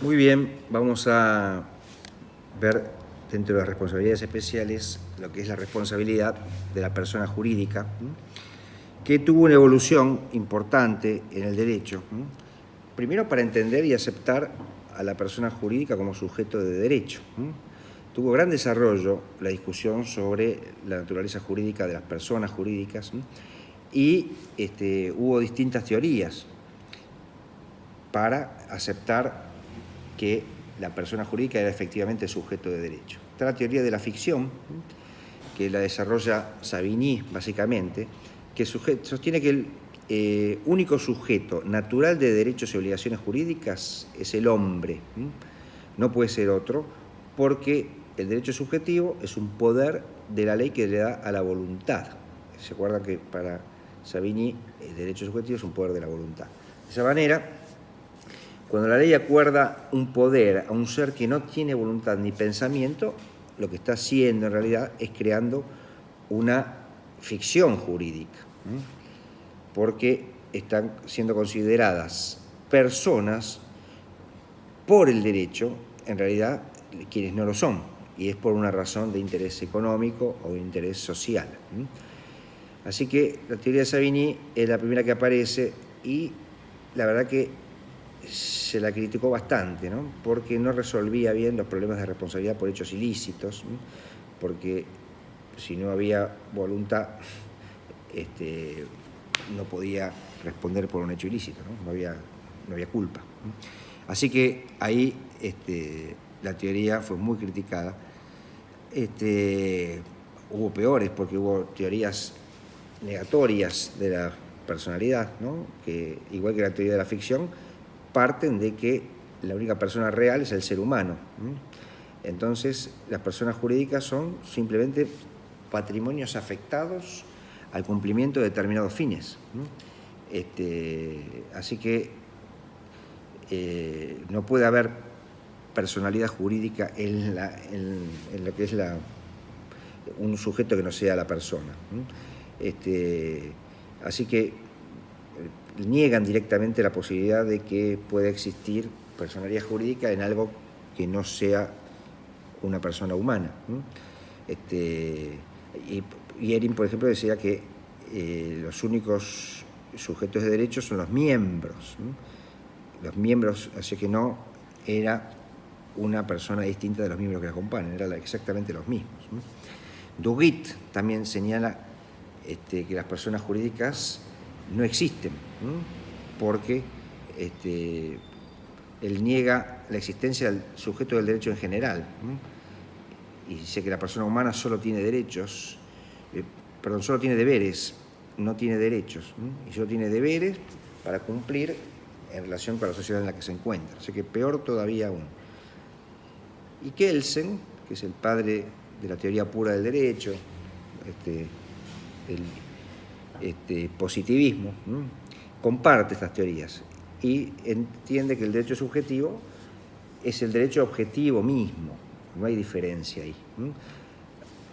Muy bien, vamos a ver dentro de las responsabilidades especiales lo que es la responsabilidad de la persona jurídica, que tuvo una evolución importante en el derecho. Primero, para entender y aceptar a la persona jurídica como sujeto de derecho. Tuvo gran desarrollo la discusión sobre la naturaleza jurídica de las personas jurídicas y hubo distintas teorías para aceptar que la persona jurídica era efectivamente sujeto de derecho. Está la teoría de la ficción, que la desarrolla Savigny, básicamente, que sostiene que el único sujeto natural de derechos y obligaciones jurídicas es el hombre. No puede ser otro, porque el derecho subjetivo es un poder de la ley que le da a la voluntad. ¿Se acuerdan que para Savigny el derecho subjetivo es un poder de la voluntad? De esa manera, cuando la ley acuerda un poder a un ser que no tiene voluntad ni pensamiento, lo que está haciendo en realidad es creando una ficción jurídica, porque están siendo consideradas personas por el derecho, en realidad quienes no lo son, y es por una razón de interés económico o de interés social. Así que la teoría de Savigny es la primera que aparece y la verdad que se la criticó bastante, ¿no? Porque no resolvía bien los problemas de responsabilidad por hechos ilícitos, porque si no había voluntad, no podía responder por un hecho ilícito, ¿no? No había culpa. Así que ahí la teoría fue muy criticada. Hubo peores, porque hubo teorías negatorias de la personalidad, ¿no? Que, igual que la teoría de la ficción, parten de que la única persona real es el ser humano. Entonces, las personas jurídicas son simplemente patrimonios afectados al cumplimiento de determinados fines. Así que no puede haber personalidad jurídica en lo que es un sujeto que no sea la persona. Así que niegan directamente la posibilidad de que pueda existir personalidad jurídica en algo que no sea una persona humana. Y Erin, por ejemplo, decía que los únicos sujetos de derecho son los miembros. Los miembros, así que no era una persona distinta de los miembros que la acompañan, eran exactamente los mismos. Duguit también señala que las personas jurídicas no existen, porque él niega la existencia del sujeto del derecho en general, y dice que la persona humana solo tiene derechos, solo tiene deberes, no tiene derechos, y solo tiene deberes para cumplir en relación con la sociedad en la que se encuentra. Así que peor todavía aún. Y Kelsen, que es el padre de la teoría pura del derecho, el positivismo, comparte estas teorías y entiende que el derecho subjetivo es el derecho objetivo mismo, no hay diferencia ahí,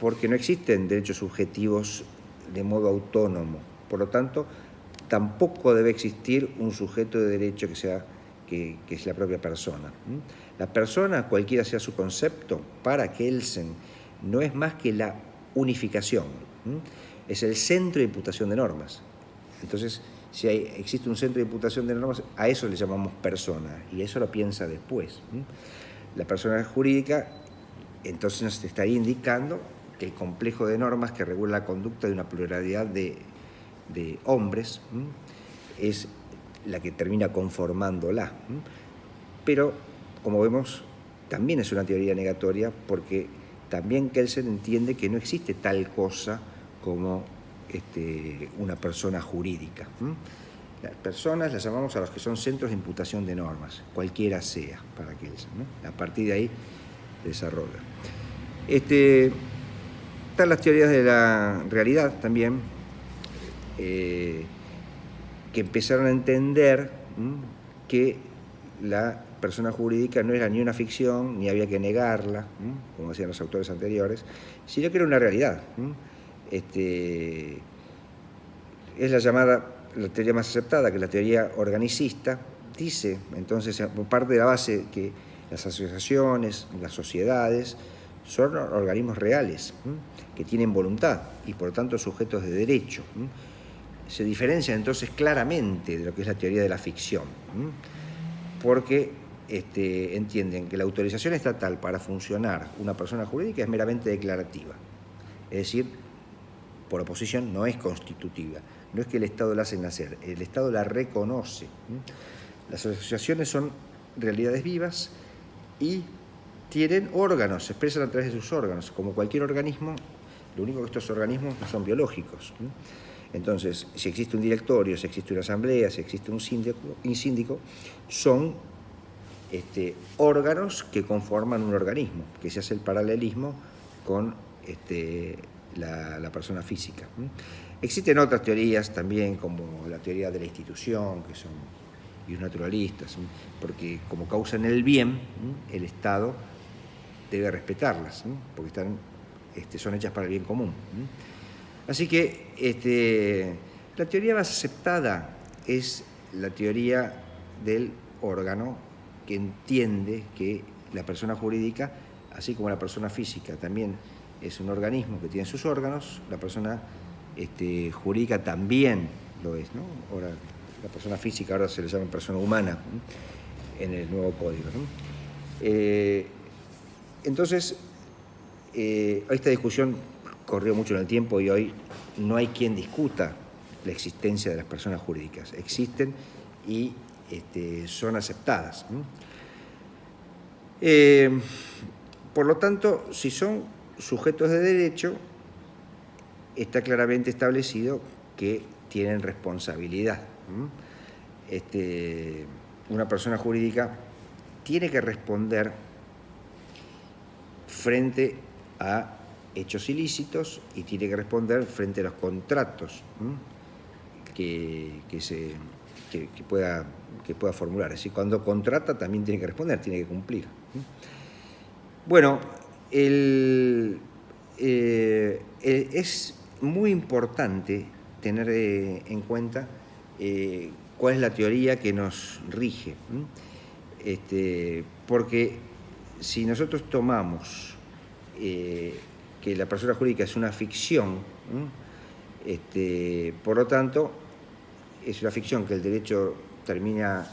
porque no existen derechos subjetivos de modo autónomo, por lo tanto, tampoco debe existir un sujeto de derecho que es la propia persona. La persona, cualquiera sea su concepto, para Kelsen no es más que la unificación, es el centro de imputación de normas. Entonces, si existe un centro de imputación de normas, a eso le llamamos persona, y eso lo piensa después. La persona jurídica, entonces nos estaría indicando que el complejo de normas que regula la conducta de una pluralidad de hombres es la que termina conformándola. Pero, como vemos, también es una teoría negatoria, porque también Kelsen entiende que no existe tal cosa como una persona jurídica. Las personas las llamamos a los que son centros de imputación de normas, cualquiera sea para Kelsen, A partir de ahí desarrolla. Están las teorías de la realidad también, que empezaron a entender que la persona jurídica no era ni una ficción, ni había que negarla, como decían los autores anteriores, sino que era una realidad. Es la teoría más aceptada, que es la teoría organicista, garantice, entonces, parte de la base que las asociaciones, las sociedades, son organismos reales, que tienen voluntad y por lo tanto sujetos de derecho. Se diferencian entonces claramente de lo que es la teoría de la ficción, porque entienden que la autorización estatal para funcionar una persona jurídica es meramente declarativa, es decir, por oposición no es constitutiva, no es que el Estado la hace nacer, el Estado la reconoce. Las asociaciones son realidades vivas y tienen órganos, se expresan a través de sus órganos, como cualquier organismo. Lo único que estos organismos no son biológicos. Entonces, si existe un directorio, si existe una asamblea, si existe un síndico, son órganos que conforman un organismo, que se hace el paralelismo con la persona física. Existen otras teorías también, como la teoría de la institución, que son naturalistas, porque como causan el bien, el Estado debe respetarlas, porque son hechas para el bien común. Así que la teoría más aceptada es la teoría del órgano, que entiende que la persona jurídica, así como la persona física, también es un organismo que tiene sus órganos, la persona jurídica también lo es, ¿no? Ahora, la persona física ahora se le llama persona humana en el nuevo código, ¿no? Entonces, esta discusión corrió mucho en el tiempo y hoy no hay quien discuta la existencia de las personas jurídicas. Existen y son aceptadas. Por lo tanto, si son sujetos de derecho, está claramente establecido que tienen responsabilidad. Una persona jurídica tiene que responder frente a hechos ilícitos y tiene que responder frente a los contratos que pueda formular. Es decir, cuando contrata también tiene que responder, tiene que cumplir. Bueno, es muy importante tener en cuenta cuál es la teoría que nos rige, porque si nosotros tomamos que la persona jurídica es una ficción, por lo tanto, es una ficción que el derecho termina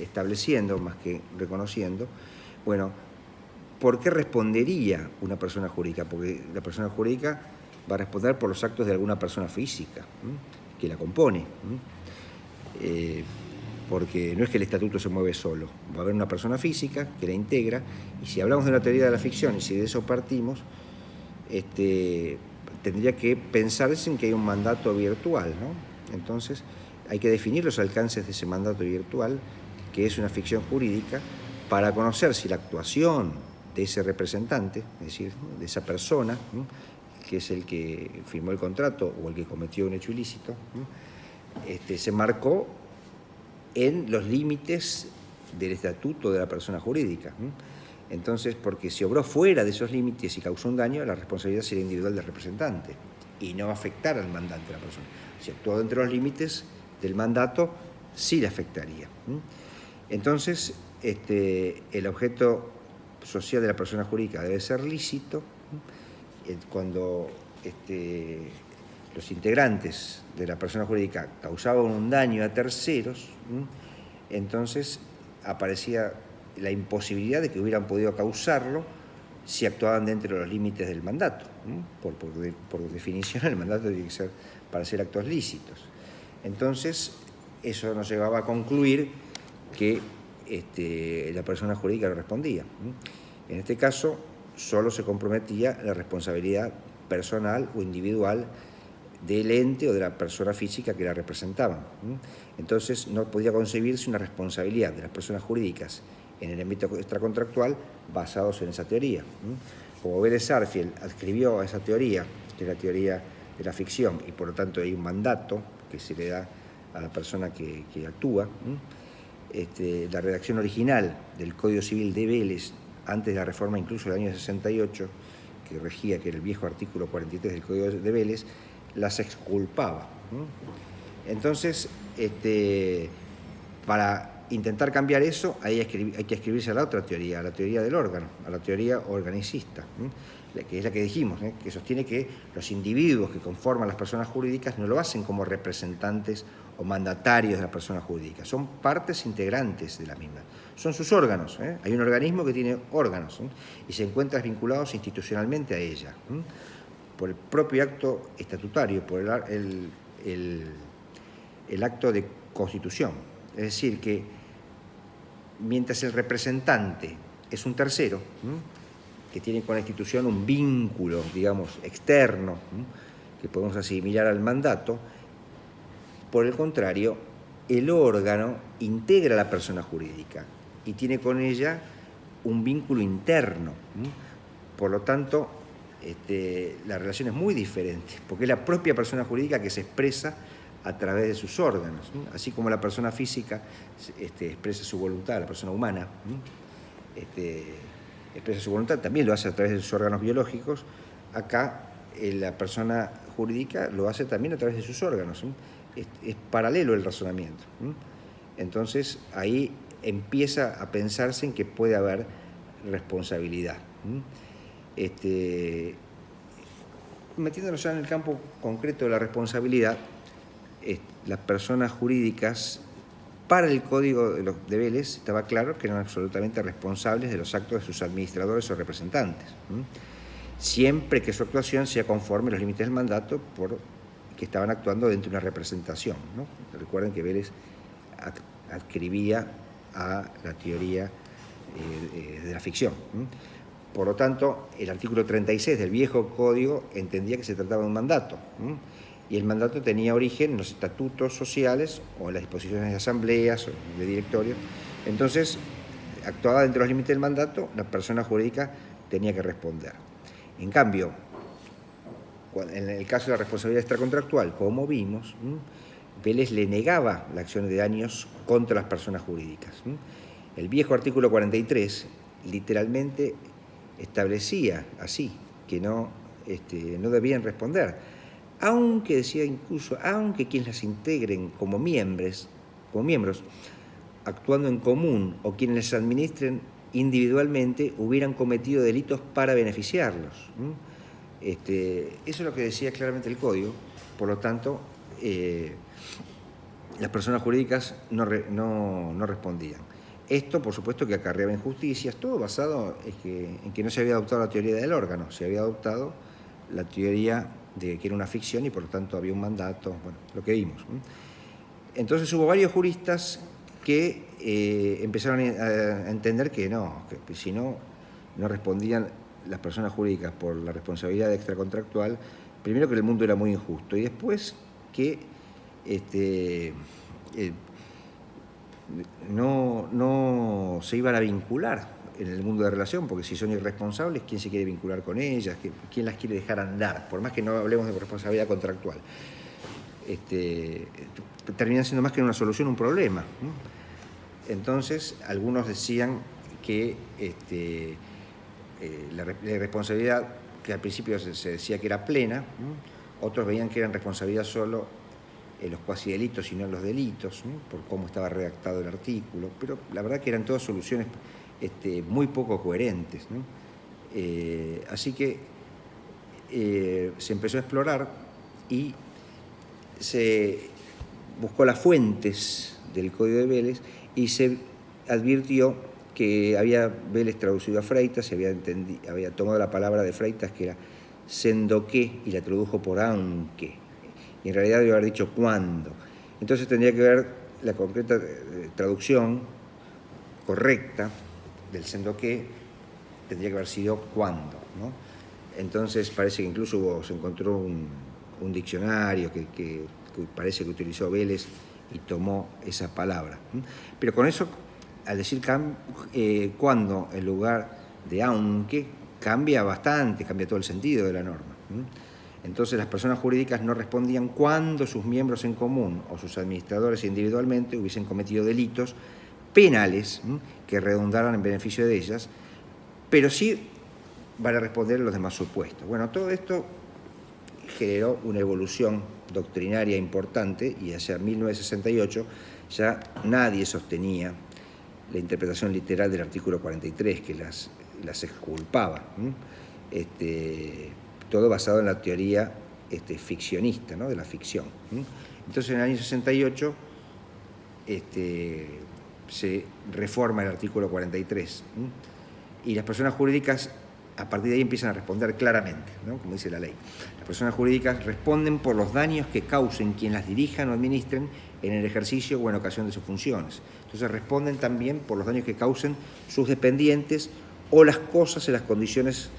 estableciendo más que reconociendo. Bueno, ¿por qué respondería una persona jurídica? Porque la persona jurídica va a responder por los actos de alguna persona física que la compone. Porque no es que el estatuto se mueve solo, va a haber una persona física que la integra, y si hablamos de una teoría de la ficción y si de eso partimos, tendría que pensarse en que hay un mandato virtual, ¿no? Entonces hay que definir los alcances de ese mandato virtual, que es una ficción jurídica, para conocer si la actuación de ese representante, es decir, de esa persona, que es el que firmó el contrato o el que cometió un hecho ilícito, se marcó en los límites del estatuto de la persona jurídica. Entonces, porque si obró fuera de esos límites y causó un daño, la responsabilidad sería individual del representante y no va a afectar al mandante de la persona. Si actuó dentro de los límites del mandato, sí le afectaría. Entonces, el objeto social de la persona jurídica debe ser lícito. Cuando los integrantes de la persona jurídica causaban un daño a terceros, entonces aparecía la imposibilidad de que hubieran podido causarlo si actuaban dentro de los límites del mandato. Por definición, el mandato tiene que ser para hacer actos lícitos. Entonces, eso nos llevaba a concluir que la persona jurídica no respondía. En este caso, solo se comprometía la responsabilidad personal o individual del ente o de la persona física que la representaban. Entonces, no podía concebirse una responsabilidad de las personas jurídicas en el ámbito extracontractual basados en esa teoría. Como Vélez Sarsfield adscribió a esa teoría, que es la teoría de la ficción, y por lo tanto hay un mandato que se le da a la persona que actúa, la redacción original del Código Civil de Vélez, antes de la reforma incluso del año 68, que regía, que era el viejo artículo 43 del Código de Vélez, las exculpaba. Entonces, para intentar cambiar eso, ahí hay que escribirse a la otra teoría, a la teoría del órgano, a la teoría organicista, que es la que dijimos, que sostiene que los individuos que conforman las personas jurídicas no lo hacen como representantes o mandatarios de la persona jurídica, son partes integrantes de la misma, son sus órganos. Hay un organismo que tiene órganos y se encuentran vinculados institucionalmente a ella, por el propio acto estatutario, por el acto de constitución. Es decir, que mientras el representante es un tercero, que tiene con la institución un vínculo, digamos, externo, que podemos asimilar al mandato, por el contrario, el órgano integra a la persona jurídica y tiene con ella un vínculo interno. Por lo tanto, la relación es muy diferente, porque es la propia persona jurídica que se expresa a través de sus órganos, así como la persona física expresa su voluntad, la persona humana expresa su voluntad, también lo hace a través de sus órganos biológicos. Acá la persona jurídica lo hace también a través de sus órganos. Es paralelo el razonamiento. Entonces ahí empieza a pensarse en que puede haber responsabilidad. Metiéndonos ya en el campo concreto de la responsabilidad, las personas jurídicas, para el Código de Vélez, estaba claro que eran absolutamente responsables de los actos de sus administradores o representantes, siempre que su actuación sea conforme a los límites del mandato, que estaban actuando dentro de una representación. Recuerden que Vélez adscribía a la teoría de la ficción. Por lo tanto, el artículo 36 del viejo Código entendía que se trataba de un mandato, y el mandato tenía origen en los estatutos sociales o en las disposiciones de asambleas o de directorios. Entonces, actuaba dentro de los límites del mandato, la persona jurídica tenía que responder. En cambio, en el caso de la responsabilidad extracontractual, como vimos, Vélez le negaba la acción de daños contra las personas jurídicas. El viejo artículo 43 literalmente establecía así, que no debían responder, aunque decía incluso, aunque quienes las integren como miembros, actuando en común, o quienes las administren individualmente, hubieran cometido delitos para beneficiarlos. Eso es lo que decía claramente el Código. Por lo tanto, las personas jurídicas no respondían. Esto, por supuesto, que acarreaba injusticias, todo basado en que no se había adoptado la teoría del órgano, se había adoptado la teoría de que era una ficción y por lo tanto había un mandato, bueno, lo que vimos. Entonces hubo varios juristas que empezaron a entender que si no respondían las personas jurídicas por la responsabilidad extracontractual, primero que el mundo era muy injusto y después que no se iban a vincular en el mundo de relación, porque si son irresponsables, ¿quién se quiere vincular con ellas? ¿Quién las quiere dejar andar? Por más que no hablemos de responsabilidad contractual. Termina siendo más que una solución, un problema. Entonces, algunos decían que la responsabilidad, que al principio se decía que era plena, otros veían que era responsabilidad solo en los cuasidelitos y no en los delitos, por cómo estaba redactado el artículo, pero la verdad que eran todas soluciones muy poco coherentes, así que se empezó a explorar y se buscó las fuentes del Código de Vélez y se advirtió que había Vélez traducido a Freitas, había tomado la palabra de Freitas, que era sendoque, y la tradujo por aunque, y en realidad debe haber dicho cuándo. Entonces tendría que ver la concreta traducción correcta del sendoque, tendría que haber sido cuándo, ¿no? Entonces parece que incluso se encontró un diccionario que parece que utilizó Vélez y tomó esa palabra. Pero con eso, al decir cuándo en lugar de aunque, cambia bastante, cambia todo el sentido de la norma. Entonces las personas jurídicas no respondían cuando sus miembros en común o sus administradores individualmente hubiesen cometido delitos penales que redundaran en beneficio de ellas, pero sí van a responder en los demás supuestos. Bueno, todo esto generó una evolución doctrinaria importante y hacia 1968 ya nadie sostenía la interpretación literal del artículo 43, que las exculpaba. Todo basado en la teoría ficcionista, ¿no? De la ficción. Entonces, en el año 68 se reforma el artículo 43 y las personas jurídicas a partir de ahí empiezan a responder claramente, ¿no? Como dice la ley. Las personas jurídicas responden por los daños que causen quien las dirijan o administren en el ejercicio o en ocasión de sus funciones. Entonces responden también por los daños que causen sus dependientes o las cosas en las condiciones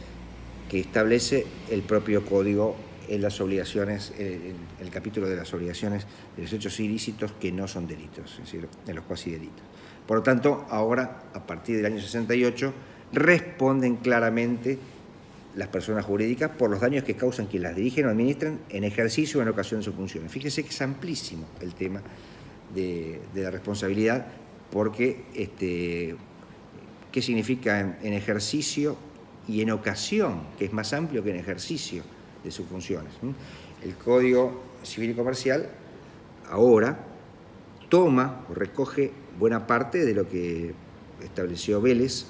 que establece el propio Código en las obligaciones, en el capítulo de las obligaciones de los hechos ilícitos que no son delitos, es decir, en los cuasi delitos. Por lo tanto, ahora, a partir del año 68, responden claramente las personas jurídicas por los daños que causan quien las dirigen o administran en ejercicio o en ocasión de sus funciones. Fíjese que es amplísimo el tema de la responsabilidad, porque ¿qué significa en ejercicio y en ocasión? Que es más amplio que en ejercicio de sus funciones. El Código Civil y Comercial ahora toma o recoge buena parte de lo que estableció Vélez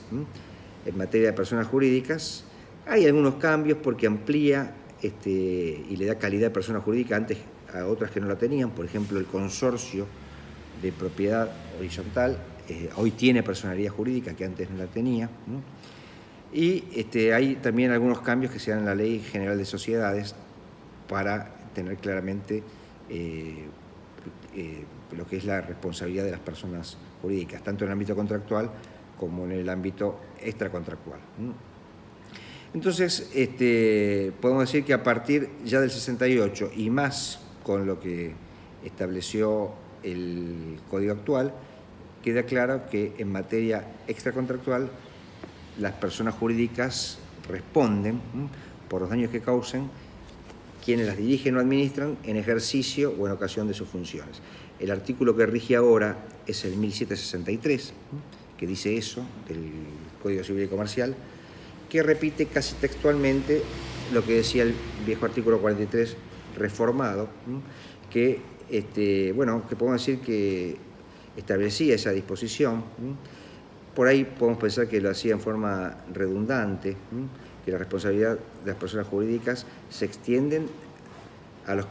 en materia de personas jurídicas. Hay algunos cambios porque amplía y le da calidad a personas jurídicas antes a otras que no la tenían. Por ejemplo, el consorcio de propiedad horizontal hoy tiene personalidad jurídica que antes no la tenía. Y hay también algunos cambios que se dan en la Ley General de Sociedades para tener claramente lo que es la responsabilidad de las personas jurídicas, tanto en el ámbito contractual como en el ámbito extracontractual. Entonces, podemos decir que a partir ya del 68 y más con lo que estableció el Código actual, queda claro que en materia extracontractual las personas jurídicas responden por los daños que causen quienes las dirigen o administran en ejercicio o en ocasión de sus funciones. El artículo que rige ahora es el 1763, que dice eso, del Código Civil y Comercial, que repite casi textualmente lo que decía el viejo artículo 43 reformado, que, que podemos decir que establecía esa disposición. Por ahí podemos pensar que lo hacía en forma redundante, que la responsabilidad de las personas jurídicas se extienden a los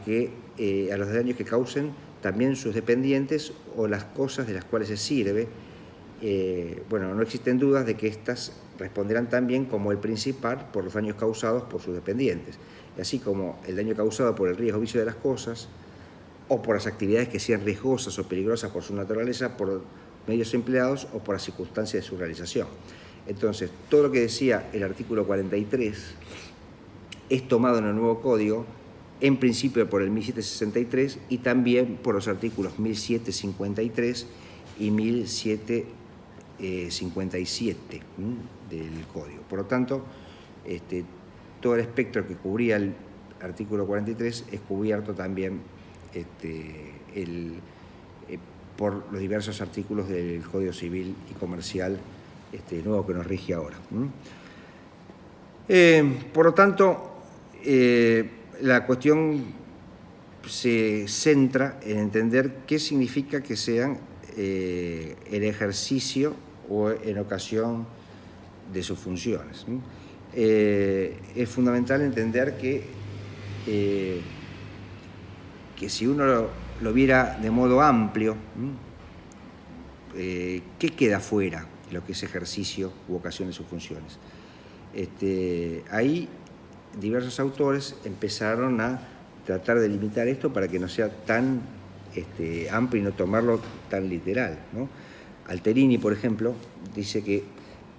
daños que causen también sus dependientes o las cosas de las cuales se sirve. No existen dudas de que éstas responderán también como el principal por los daños causados por sus dependientes, así como el daño causado por el riesgo o vicio de las cosas o por las actividades que sean riesgosas o peligrosas por su naturaleza, por medios empleados o por las circunstancias de su realización. Entonces, todo lo que decía el artículo 43 es tomado en el nuevo código, en principio por el 1763 y también por los artículos 1753 y 1757 del código. Por lo tanto, todo el espectro que cubría el artículo 43 es cubierto también por los diversos artículos del Código Civil y Comercial nuevo que nos rige ahora. Por lo tanto, la cuestión se centra en entender qué significa que sean el ejercicio o en ocasión de sus funciones. Es fundamental entender que si uno lo viera de modo amplio, ¿qué queda fuera de lo que es ejercicio u ocasión de sus funciones? Ahí diversos autores empezaron a tratar de limitar esto para que no sea tan amplio y no tomarlo tan literal, ¿no? Alterini, por ejemplo, dice que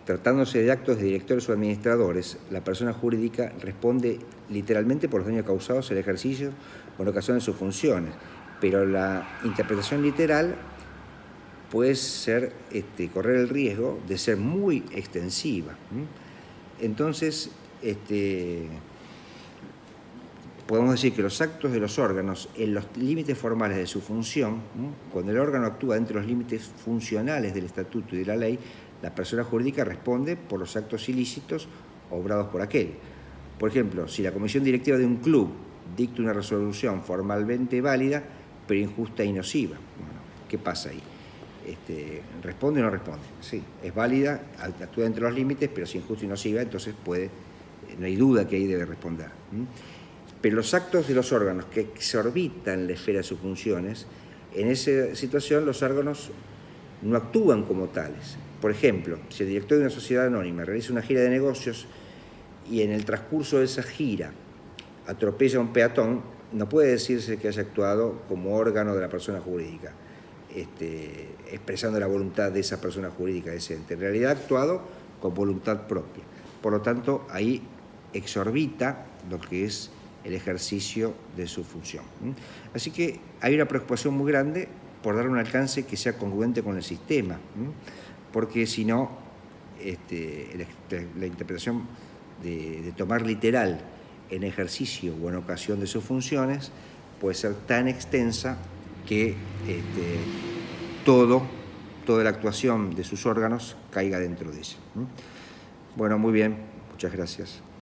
tratándose de actos de directores o administradores, la persona jurídica responde literalmente por los daños causados en el ejercicio o en ocasión de sus funciones, pero la interpretación literal puede ser, correr el riesgo de ser muy extensiva. Entonces, podemos decir que los actos de los órganos en los límites formales de su función, cuando el órgano actúa dentro de los límites funcionales del estatuto y de la ley, la persona jurídica responde por los actos ilícitos obrados por aquel. Por ejemplo, si la comisión directiva de un club dicta una resolución formalmente válida, pero injusta y nociva. Bueno, ¿qué pasa ahí? ¿Responde o no responde? Sí, es válida, actúa dentro de los límites, pero si es injusto y nociva, entonces no hay duda que ahí debe responder. Pero los actos de los órganos que exorbitan la esfera de sus funciones, en esa situación los órganos no actúan como tales. Por ejemplo, si el director de una sociedad anónima realiza una gira de negocios y en el transcurso de esa gira atropella a un peatón, no puede decirse que haya actuado como órgano de la persona jurídica, expresando la voluntad de esa persona jurídica, de ese ente. En realidad ha actuado con voluntad propia. Por lo tanto, ahí exorbita lo que es el ejercicio de su función. Así que hay una preocupación muy grande por dar un alcance que sea congruente con el sistema, porque si no, la interpretación de tomar literal en ejercicio o en ocasión de sus funciones puede ser tan extensa que toda la actuación de sus órganos caiga dentro de ella. Bueno, muy bien, muchas gracias.